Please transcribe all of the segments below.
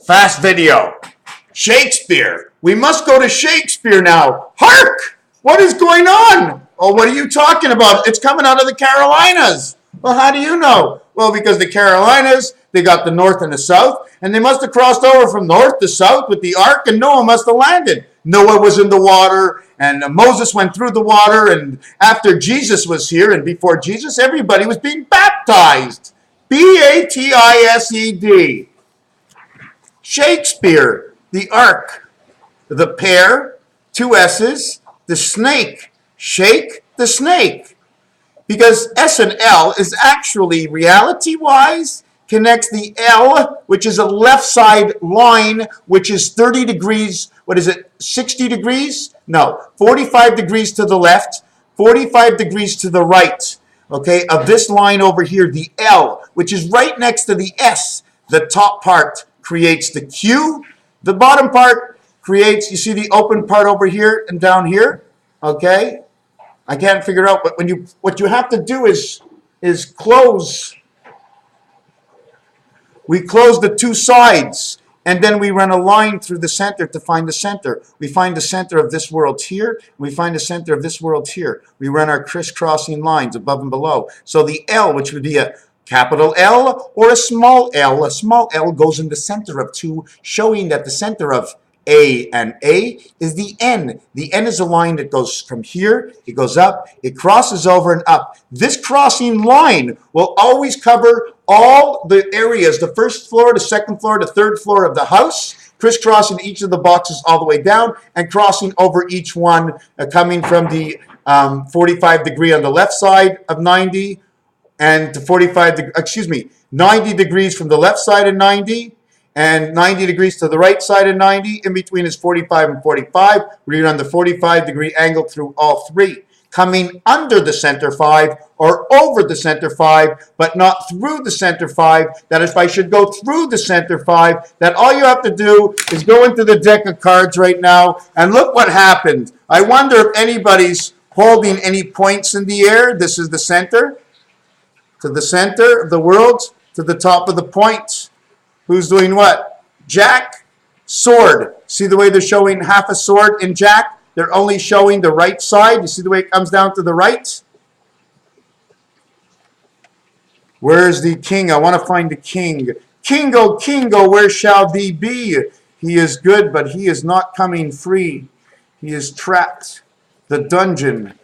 Fast video. Shakespeare. We must go to Shakespeare now. Hark! What is going on? Oh, what are you talking about? It's coming out of the Carolinas. Well, how do you know? Well, because the Carolinas, they got the north and the south, and they must have crossed over from north to south with the ark, and Noah must have landed. Noah was in the water, and Moses went through the water, and after Jesus was here, and before Jesus, everybody was being baptized. B-A-T-I-S-E-D. Shakespeare, the ark, the pear, two S's, the snake, shake the snake. Because S and L is actually, reality-wise, connects the L, which is a left side line, which is 30 degrees, 60 degrees? No, 45 degrees to the left, 45 degrees to the right, okay, of this line over here, the L, which is right next to the S. The top part creates the Q, the bottom part creates, you see the open part over here and down here, okay? I can't figure out, but what you have to do is close. We close the two sides, and then we run a line through the center to find the center. We find the center of this world here, and we find the center of this world here. We run our crisscrossing lines above and below. So the L, which would be a capital L or a small L goes in the center of two, showing that the center of A and A is the N. The N is a line that goes from here, it goes up, it crosses over and up. This crossing line will always cover all the areas, the first floor, the second floor, the third floor of the house, crisscrossing each of the boxes all the way down and crossing over each one, coming from the 45 degree on the left side of 90 and to 90 degrees from the left side of 90 and 90 degrees to the right side of 90. In between is 45 and 45. We run the 45 degree angle through all three. Coming under the center 5 or over the center 5, but not through the center 5. That if I should go through the center 5, that all you have to do is go into the deck of cards right now and look what happened. I wonder if anybody's holding any points in the air. This is the center. To the center of the world, to the top of the points. Who's doing what? Jack, sword. See the way they're showing half a sword in Jack? They're only showing the right side. You see the way it comes down to the right? Where's the king? I want to find the king. Kingo, Kingo, where shall thee be? He is good, but he is not coming free. He is trapped. The dungeon.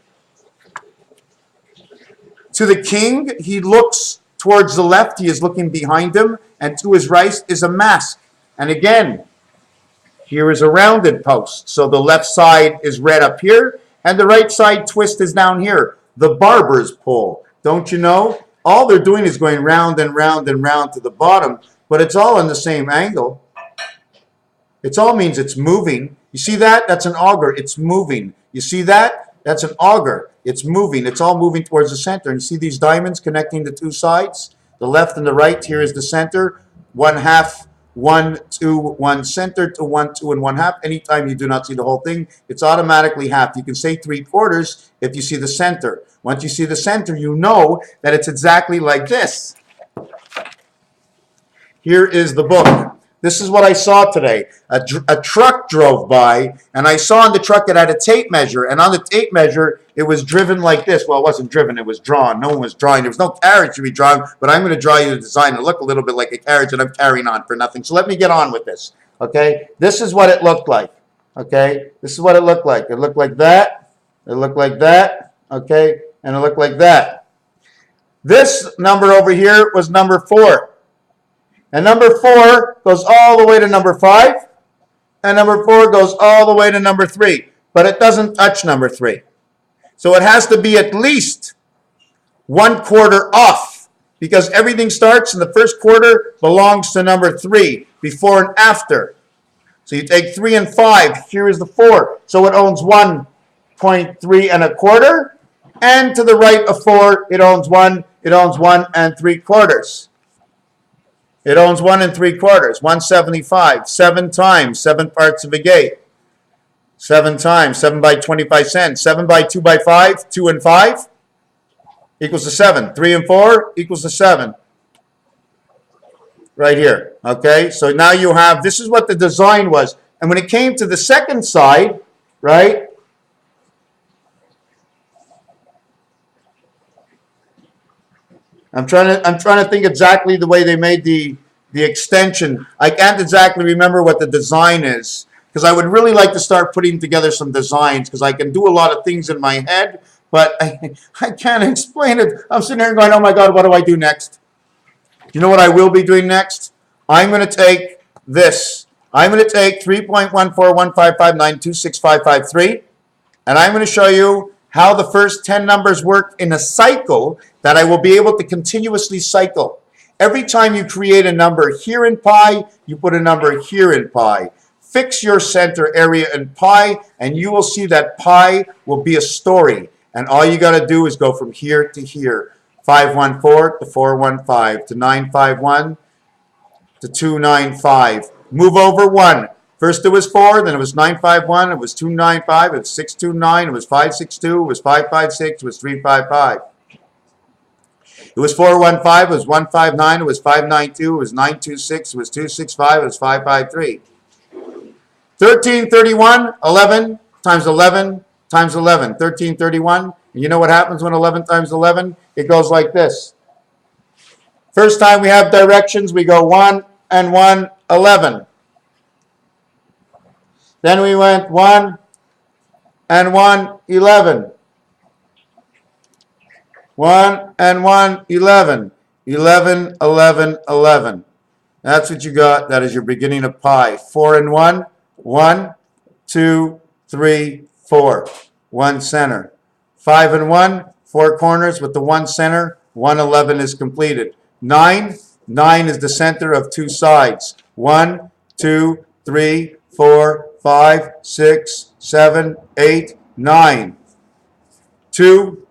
To the king, he looks towards the left. He is looking behind him. And to his right is a mask. And again, here is a rounded post. So the left side is red up here, and the right side twist is down here. The barber's pole. Don't you know? All they're doing is going round and round and round to the bottom, but it's all in the same angle. It all means it's moving. You see that? That's an auger. It's moving. You see that? That's an auger. It's moving. It's all moving towards the center. And you see these diamonds connecting the two sides? The left and the right. Here is the center. 1/2. 1, 2, 1 center to 1, 2, and 1/2. Anytime you do not see the whole thing, it's automatically half. You can say 3/4 if you see the center. Once you see the center, you know that it's exactly like this. Here is the book. This is what I saw today. A truck drove by, and I saw on the truck it had a tape measure, and on the tape measure, it was driven like this. Well, it wasn't driven, it was drawn. No one was drawing. There was no carriage to be drawn, but I'm going to draw you the design to look a little bit like a carriage, and I'm carrying on for nothing. So let me get on with this, okay? This is what it looked like, okay? This is what it looked like. It looked like that. It looked like that, okay? And it looked like that. This number over here was number 4. And number 4 goes all the way to number 5. And number 4 goes all the way to number 3. But it doesn't touch number 3. So it has to be at least 1/4 off. Because everything starts in the first quarter belongs to number 3. Before and after. So you take 3 and 5. Here is the 4. So it owns 1.3 1/4. And to the right of 4, it owns 1. It owns 1 3/4. It owns 1 3/4, 175, 7 times, 7 parts of a gate. 7 times, 7 by 25 cents, 7 by 2 by 5, 2 and 5 equals to 7. 3 and 4 equals to 7. right here. Okay, so now you have, this is what the design was. And when it came to the second side, right, I'm trying to think exactly the way they made the extension. I can't exactly remember what the design is because I would really like to start putting together some designs because I can do a lot of things in my head, but I can't explain it. I'm sitting here going, oh my God, what do I do next? You know what I will be doing next? I'm going to take this. I'm going to take 3.14155926553, and I'm going to show you how the first 10 numbers work in a cycle that I will be able to continuously cycle. Every time you create a number here in pi, you put a number here in pi. Fix your center area in pi, and you will see that pi will be a story. And all you got to do is go from here to here. 514 to 415 to 951 to 295. Move over 1. First it was 4, then it was 951, it was 295, it was 629, it was 562, it was 556, it was 355. It was 415, it was 159, it was 592, it was 926, it was 265, it was 553. 1331, 11 times 11 times 11. 1331. And you know what happens when 11 times 11? It goes like this. First time we have directions, we go 1 and 1, 11. Then we went 1 and 1, 11. 1 and 1, 11. 11, 11, 11. That's what you got. That is your beginning of pi. 4 and 1, 1, 2, 3, 4. 1 center. 5 and 1, 4 corners with the 1 center. 111 is completed. 9 is the center of 2 sides. 1, 2, 3, 4, 5, 6, 7, 8, 9. 2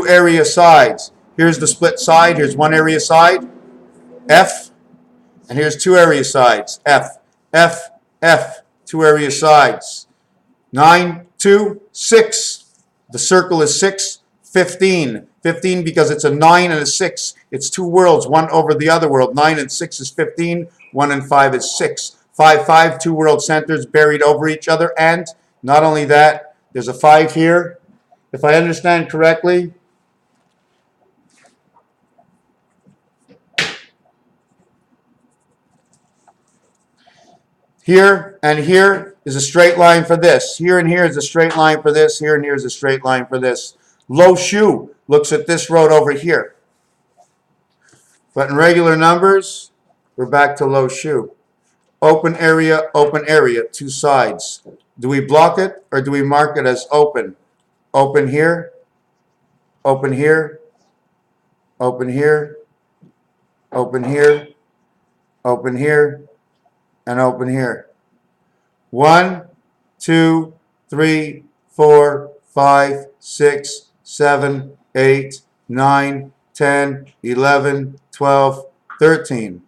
area sides. Here's the split side. Here's 1 area side, F. And here's 2 area sides, F, F, F. 2 area sides. 9, 2, 6. The circle is 6, 15. 15 because it's a 9 and a 6. It's 2 worlds, one over the other world. 9 and 6 is 15. 1 and 5 is 6. 5, 5, 2 world centers buried over each other. And not only that, there's a 5 here. If I understand correctly, here and here is a straight line for this. Here and here is a straight line for this. Here and here is a straight line for this. Low shoe looks at this road over here. But in regular numbers, we're back to low shoe. Open area, 2 sides. Do we block it or do we mark it as open? Open here, open here, open here, open here, open here, and open here. 1, 2, 3, 4, 5, 6, 7, 8, 9, 10, 11, 12, 13.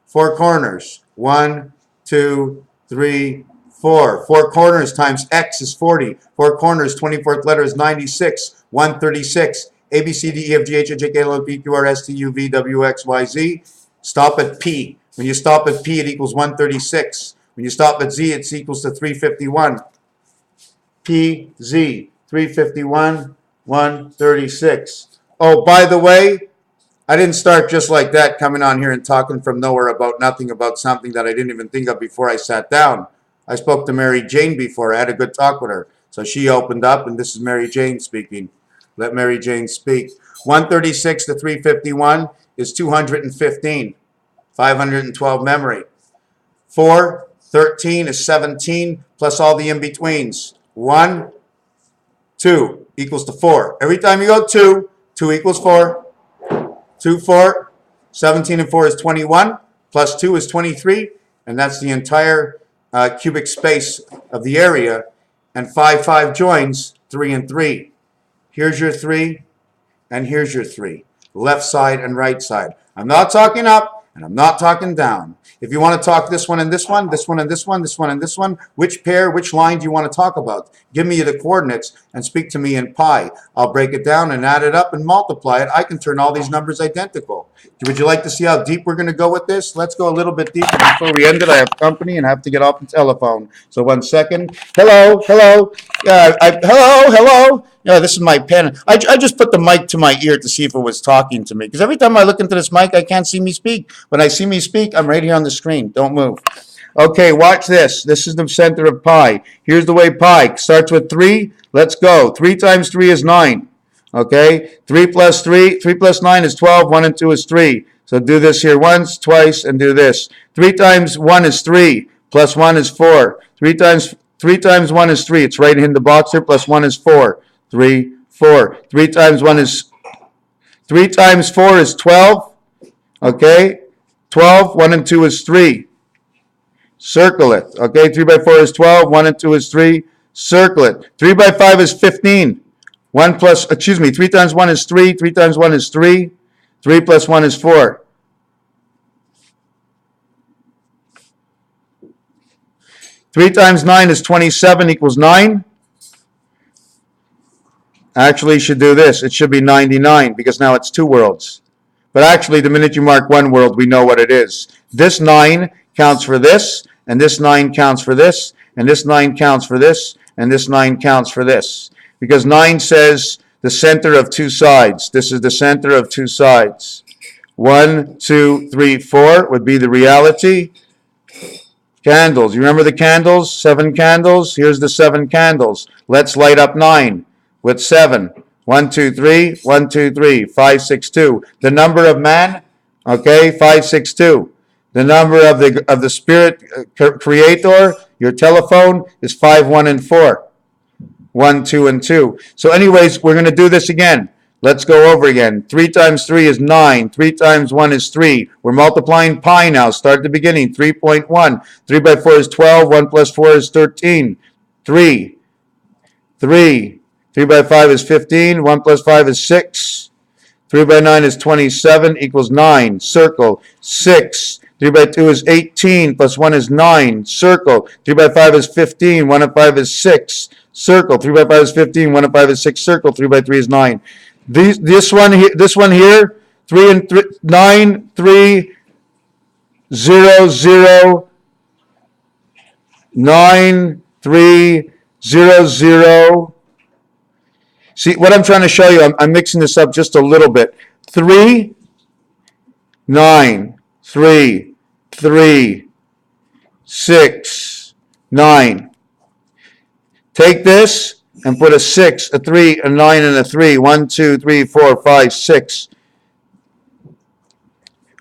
4 corners. 1, 2, 3, 4. 4 corners times X is 40. 4 corners, 24th letter is 96. 136. A, B, C, D, E, F, G, H, I, J, K, L, M, P, Q, R, S, T, U, V, W, X, Y, Z. Stop at P. When you stop at P, it equals 136. When you stop at Z, it's equals to 351. P, Z, 351, 136. Oh, by the way, I didn't start just like that, coming on here and talking from nowhere about nothing, about something that I didn't even think of before I sat down. I spoke to Mary Jane before. I had a good talk with her. So she opened up, and this is Mary Jane speaking. Let Mary Jane speak. 136 to 351 is 215. 512 memory. 4, 13 is 17, plus all the in-betweens. 1, 2 equals to 4. Every time you go 2, 2 equals 4. 2, 4, 17 and 4 is 21, plus 2 is 23, and that's the entire cubic space of the area. And 5, 5 joins 3 and 3. Here's your 3, and here's your 3. Left side and right side. I'm not talking up, and I'm not talking down. If you want to talk this one and this one, this one and this one, this one and this one, which pair, which line do you want to talk about? Give me the coordinates and speak to me in pi. I'll break it down and add it up and multiply it. I can turn all these numbers identical. Would you like to see how deep we're going to go with this? Let's go a little bit deeper before we end it. I have company and have to get off the telephone. So 1 second. Hello, hello. Hello. Yeah, this is my pen. I just put the mic to my ear to see if it was talking to me. Because every time I look into this mic, I can't see me speak. When I see me speak, I'm right here on the screen. Don't move. Okay, watch this. This is the center of pi. Here's the way pi starts with 3. Let's go. 3 times 3 is 9. Okay, 3 plus 9 is 12. 1 and 2 is 3. So do this here once, twice, and do this. 3 times 1 is 3. Plus 1 is 4. 3 times 1 is 3. It's right in the box here. Plus 1 is 4. 3, 4. 3 times 4 is 12. Okay, 12. 1 and 2 is 3. Circle it. Okay, 3 by 4 is 12. 1 and 2 is 3. Circle it. 3 by 5 is 15. 3 times 1 is 3. 3 times 1 is 3. 3 plus 1 is 4. 3 times 9 is 27 equals 9. Actually, you should do this. It should be 99 because now it's 2 worlds. But actually, the minute you mark 1 world, we know what it is. This 9 counts for this, and this 9 counts for this, and this 9 counts for this, and this 9 counts for this. Because 9 says the center of 2 sides. This is the center of 2 sides. 1, 2, 3, 4 would be the reality. Candles. You remember the candles? 7 candles. Here's the 7 candles. Let's light up 9 with 7. 1, 2, 3. 1, 2, 3. 5, 6, 2. The number of man. Okay, 5, 6, 2. The number of the spirit creator, your telephone, is 5, 1, and 4. 1, 2, and 2. So anyways, we're going to do this again. Let's go over again. 3 times 3 is 9. 3 times 1 is 3. We're multiplying pi now. Start at the beginning. 3.1. 3 by 4 is 12. 1 plus 4 is 13. 3. 3 by 5 is 15. 1 plus 5 is 6. 3 by 9 is 27 equals 9. Circle. 6. 3 by 2 is 18 plus 1 is 9. Circle. 3 by 5 is 15. 1 and 5 is 6. Circle. 3 by 5 is 15. 1 and 5 is 6. Circle. 3 by 3 is 9. This one here, 3 and 3, 9, 3, 0, 0, 9, 3, 0, 0. See, what I'm trying to show you, I'm mixing this up just a little bit. 3, 9, 3, 3, 6, 9. Take this and put a 6, a 3, a 9, and a 3. 1, 2, 3, 4, 5, 6.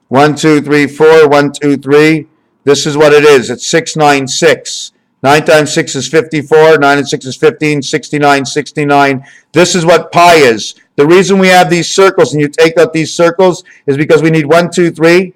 1, 2, 3, 4. 1, 2, 3. This is what it is. It's 6, 9, 6. 9 times 6 is 54. 9 and 6 is 15. 69, 69. This is what pi is. The reason we have these circles and you take out these circles is because we need 1, 2, 3.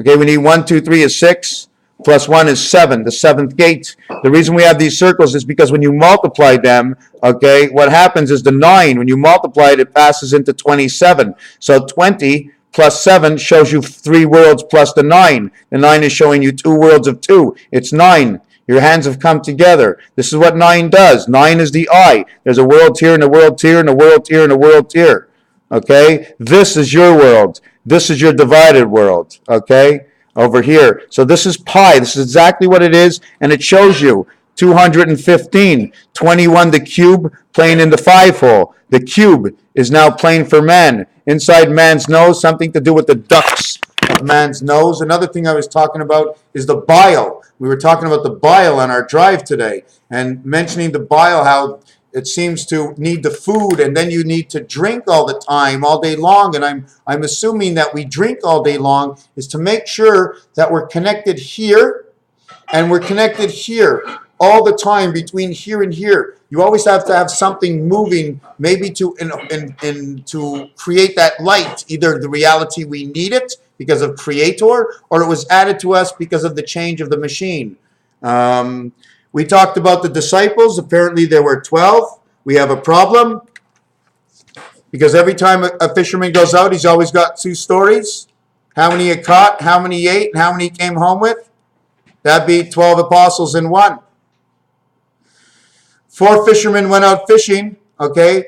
Okay, we need 1, 2, 3 is 6. Plus 1 is 7, the 7th gate. The reason we have these circles is because when you multiply them, okay, what happens is the 9, when you multiply it, it passes into 27. So 20 plus 7 shows you 3 worlds plus the 9. The 9 is showing you 2 worlds of 2. It's 9. Your hands have come together. This is what 9 does. 9 is the eye. There's a world here and a world here and a world here and a world here. Okay? This is your world. This is your divided world. Okay? Over here. So this is pi. This is exactly what it is, and it shows you 215. 21, the cube, playing in the 5 hole. The cube is now playing for man. Inside man's nose, something to do with the ducts of man's nose. Another thing I was talking about is the bile. We were talking about the bile on our drive today, and mentioning the bile, how it seems to need the food, and then you need to drink all the time, all day long. And I'm assuming that we drink all day long is to make sure that we're connected here and we're connected here all the time between here and here. You always have to have something moving, maybe to create that light. Either the reality we need it because of Creator, or it was added to us because of the change of the machine. We talked about the disciples. Apparently there were 12. We have a problem because every time a fisherman goes out, he's always got 2 stories. How many you caught, how many you ate, and how many you came home with? That'd be 12 apostles in one. 4 fishermen went out fishing. Okay,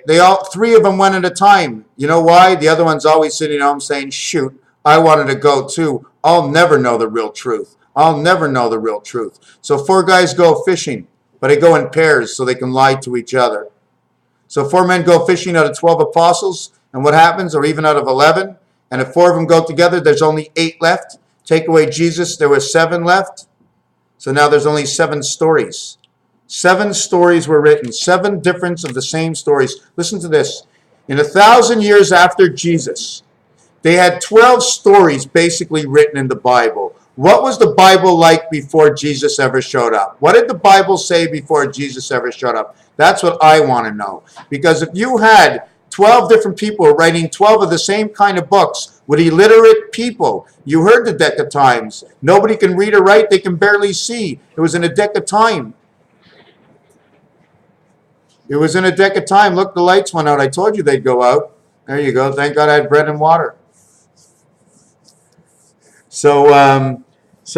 three of them went at a time. You know why? The other one's always sitting home saying, shoot, I wanted to go too. I'll never know the real truth. I'll never know the real truth. So 4 guys go fishing, but they go in pairs so they can lie to each other. So 4 men go fishing out of 12 apostles, and what happens? Or even out of 11. And if 4 of them go together, there's only 8 left. Take away Jesus, there were 7 left. So now there's only 7 stories. 7 stories were written, 7 different of the same stories. Listen to this. In 1,000 years after Jesus, they had 12 stories basically written in the Bible. What was the Bible like before Jesus ever showed up? What did the Bible say before Jesus ever showed up? That's what I want to know. Because if you had 12 different people writing 12 of the same kind of books with illiterate people, you heard the deck of times. Nobody can read or write. They can barely see. It was in a deck of time. It was in a deck of time. Look, the lights went out. I told you they'd go out. There you go. Thank God I had bread and water. So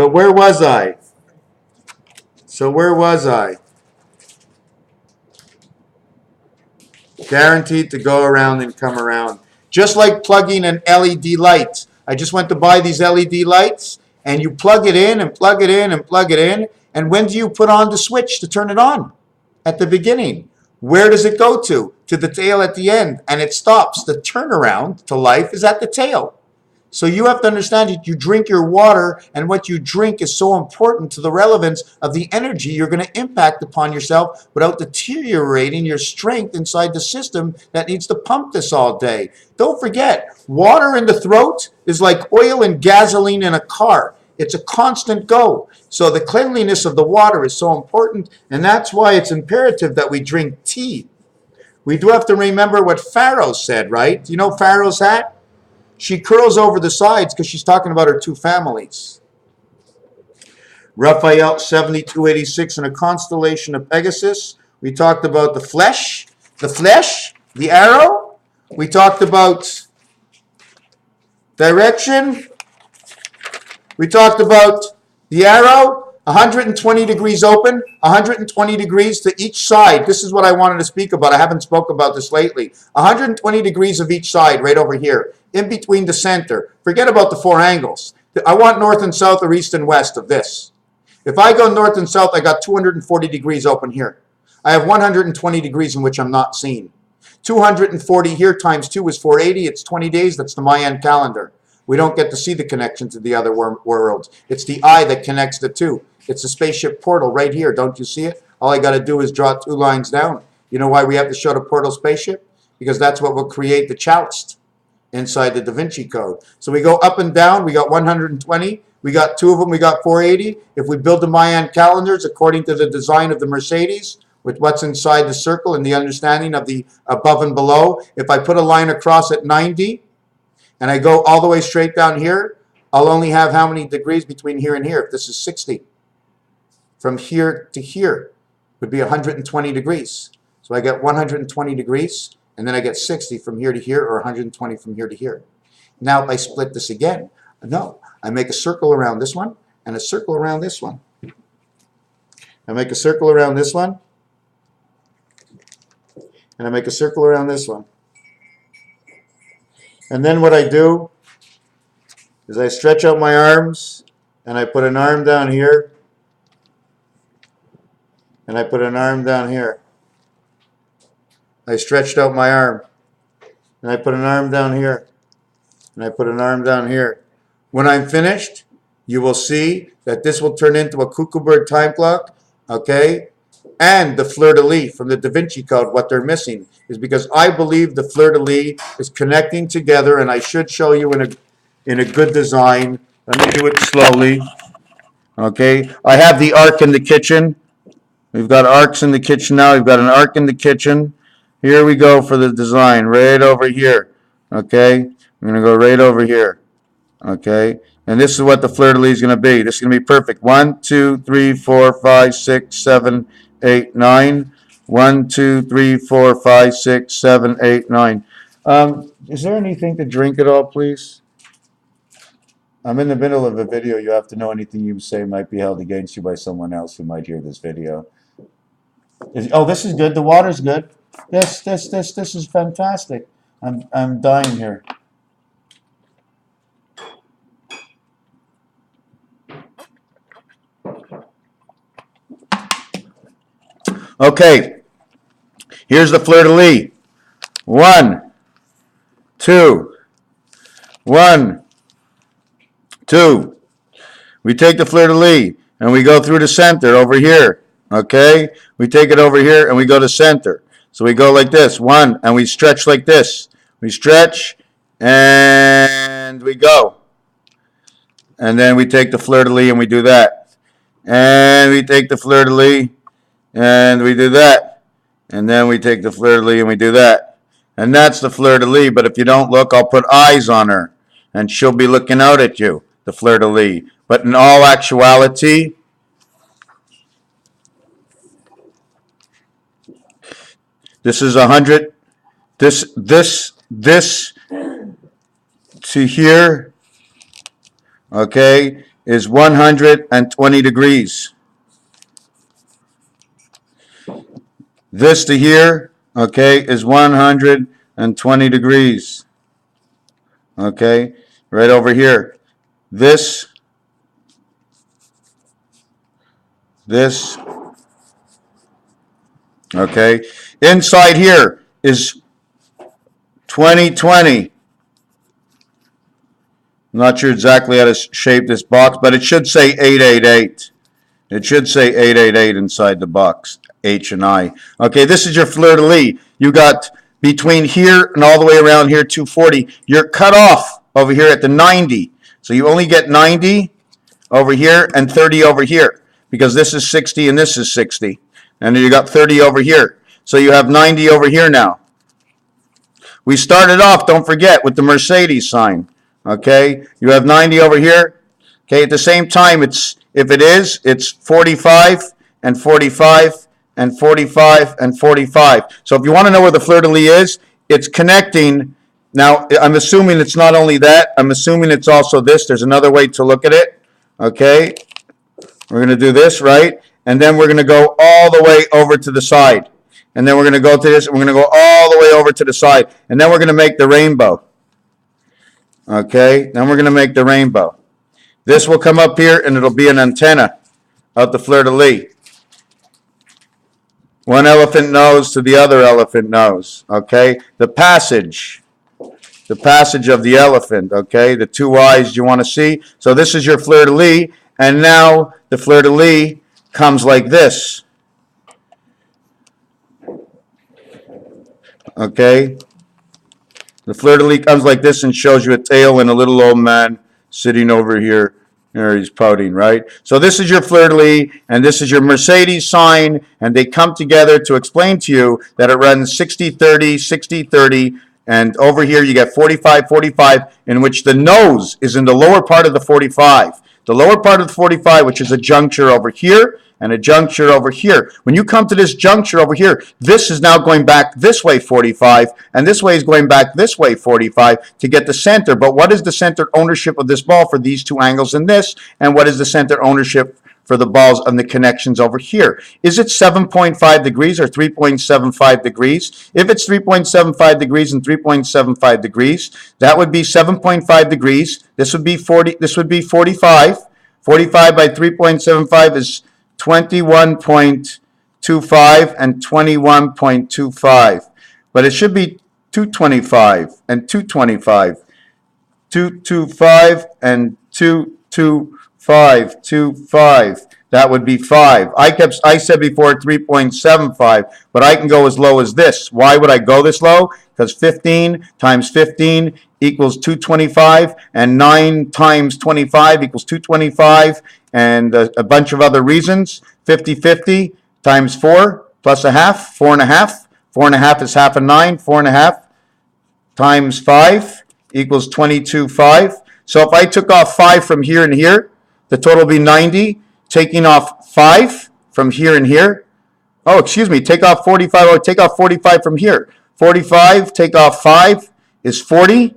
where was I? Guaranteed to go around and come around. Just like plugging an LED light. I just went to buy these LED lights, and you plug it in and plug it in and plug it in. And when do you put on the switch to turn it on? At the beginning. Where does it go to? To the tail at the end, and it stops. The turnaround to life is at the tail. So you have to understand that you drink your water, and what you drink is so important to the relevance of the energy you're going to impact upon yourself without deteriorating your strength inside the system that needs to pump this all day. Don't forget, water in the throat is like oil and gasoline in a car. It's a constant go. So the cleanliness of the water is so important, and that's why it's imperative that we drink tea. We do have to remember what Pharaoh said, right? You know Pharaoh's hat? She curls over the sides because she's talking about her 2 families. Raphael 7286 in a constellation of Pegasus. We talked about the flesh, the arrow. We talked about direction. We talked about the arrow, 120 degrees open, 120 degrees to each side. This is what I wanted to speak about. I haven't spoke about this lately. 120 degrees of each side right over here, in between the center. Forget about the 4 angles. I want north and south or east and west of this. If I go north and south, I got 240 degrees open here. I have 120 degrees in which I'm not seen. 240 here times 2 is 480. It's 20 days. That's the Mayan calendar. We don't get to see the connection to the other worlds. It's the eye that connects the 2. It's a spaceship portal right here. Don't you see it? All I got to do is draw 2 lines down. You know why we have to show the portal spaceship? Because that's what will create the chalced inside the Da Vinci Code. So we go up and down. We got 120. We got 2 of them. We got 480. If we build the Mayan calendars according to the design of the Mercedes, with what's inside the circle and the understanding of the above and below, if I put a line across at 90, and I go all the way straight down here, I'll only have how many degrees between here and here? If this is 60. From here to here would be 120 degrees. So I get 120 degrees, and then I get 60 from here to here, or 120 from here to here. Now if I split this again, no, I make a circle around this one, and a circle around this one. I make a circle around this one, and I make a circle around this one. And then what I do is I stretch out my arms, and I put an arm down here, and I put an arm down here. I stretched out my arm, and I put an arm down here, and I put an arm down here. When I'm finished, you will see that this will turn into a cuckoo bird time clock, okay? And the fleur-de-lis from the Da Vinci Code. What they're missing is because I believe the fleur-de-lis is connecting together, and I should show you in a good design. Let me do it slowly. Okay, I have the arc in the kitchen. We've got arcs in the kitchen now. We've got an arc in the kitchen. Here we go for the design, right over here. Okay, I'm going to go right over here. Okay, and this is what the fleur-de-lis is going to be. This is going to be perfect. 1, 2, 3, 4, 5, 6, 7, 8, 9. 1, 2, 3, 4, 5, 6, 7, 8, 9. Is there anything to drink at all, please? I'm in the middle of a video. You have to know anything you say might be held against you by someone else who might hear this video. Oh, this is good. The water's good. This is fantastic. I'm dying here. Okay, here's the fleur-de-lis. 1, 2, 1, 2. We take the fleur-de-lis and we go through the center over here. Okay, we take it over here and we go to center. So we go like this, 1, and we stretch like this. We stretch and we go. And then we take the fleur-de-lis and we do that. And we take the fleur-de-lis and we do that. And then we take the fleur-de-lis and we do that. And that's the fleur-de-lis, but if you don't look, I'll put eyes on her. And she'll be looking out at you, the fleur-de-lis. But in all actuality, this is 100. This to here, okay, is 120 degrees. This to here, okay, is 120 degrees. Okay, right over here. This, okay. Inside here is 2020. I'm not sure exactly how to shape this box, but it should say 888. It should say 888 inside the box, H and I. Okay, this is your fleur-de-lis. You got between here and all the way around here, 240. You're cut off over here at the 90. So you only get 90 over here and 30 over here, because this is 60 and this is 60. And then you got 30 over here. So you have 90 over here now. We started off, don't forget, with the Mercedes sign. Okay, you have 90 over here. Okay, at the same time, it's 45 and 45 and 45 and 45. So if you want to know where the fleur-de-lis is, it's connecting. Now, I'm assuming it's not only that. I'm assuming it's also this. There's another way to look at it. Okay, we're going to do this, right? And then we're going to go all the way over to the side. And then we're going to go to this, and we're going to go all the way over to the side. And then we're going to make the rainbow. Okay, then we're going to make the rainbow. This will come up here, and it'll be an antenna of the fleur-de-lis. One elephant nose to the other elephant nose. Okay, the passage of the elephant. Okay, the two eyes you want to see. So this is your fleur-de-lis, and now the fleur-de-lis comes like this. Okay, the fleur-de-lis comes like this and shows you a tail and a little old man sitting over here. There he's pouting, right? So this is your fleur-de-lis, and this is your Mercedes sign, and they come together to explain to you that it runs 60-30, 60-30, and over here you get 45-45, in which the nose is in the lower part of the 45. The lower part of the 45, which is a juncture over here, and a juncture over here. When you come to this juncture over here, this is now going back this way 45, and this way is going back this way 45 to get the center. But what is the center ownership of this ball for these two angles in this? And what is the center ownership for the balls and the connections over here? Is it 7.5 degrees or 3.75 degrees? If it's 3.75 degrees and 3.75 degrees, that would be 7.5 degrees. This would be 40. This would be 45. 45 by 3.75 is 21.25 and 21.25. But it should be 225 and 225. 225 and 225. 25. That would be 5. I said before 3.75, but I can go as low as this. Why would I go this low? Because 15 times 15 equals 225, and 9 times 25 equals 225, and a bunch of other reasons. 50-50 times 4 plus a half, 4.5. 4.5 is half of 9. 4.5 times 5 equals 22.5. So if I took off 5 from here and here, the total will be 90. Taking off 5 from here and here. Oh, excuse me. Take off 45. Or take off 45 from here. 45, take off 5 is 40.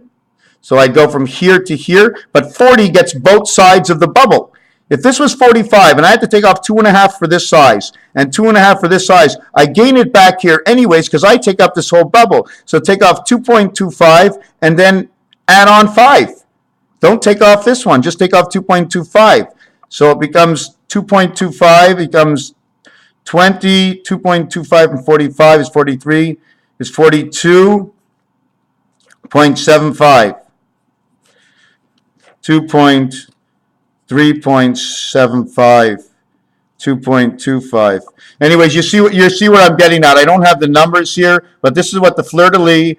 So I go from here to here, but 40 gets both sides of the bubble. If this was 45 and I had to take off 2.5 for this size and 2.5 for this size, I gain it back here anyways because I take up this whole bubble. So take off 2.25 and then add on 5. Don't take off this one, just take off 2.25. So it becomes 2.25, becomes 20, 2.25 and 45 is 43, is 42.75. 3.75, 2.25. Anyways, you see what I'm getting at. I don't have the numbers here, but this is what the fleur-de-lis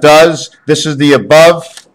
does. This is the above,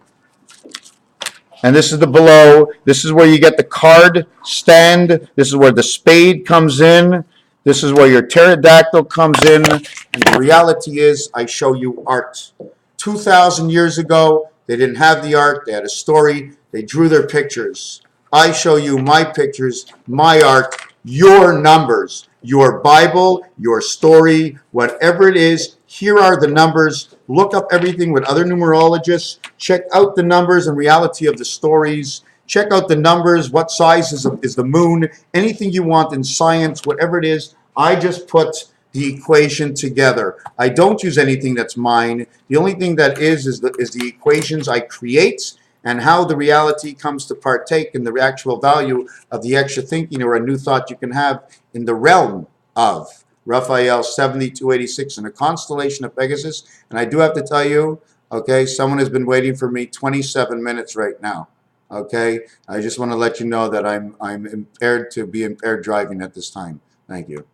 and this is the below. This is where you get the card stand. This is where the spade comes in. This is where your pterodactyl comes in. And the reality is, I show you art. 2,000 years ago, they didn't have the art. They had a story. They drew their pictures. I show you my pictures, my art, your numbers, your Bible, your story, whatever it is. Here are the numbers. Look up everything with other numerologists. Check out the numbers and reality of the stories. Check out the numbers. What size is the moon? Anything you want in science, whatever it is. I just put the equation together. I don't use anything that's mine. The only thing that is the equations I create and how the reality comes to partake in the actual value of the extra thinking or a new thought you can have in the realm of Raphael 7286 in a constellation of Pegasus. And I do have to tell you, okay, someone has been waiting for me 27 minutes right now. Okay, I just want to let you know that I'm impaired to be impaired driving at this time. Thank you.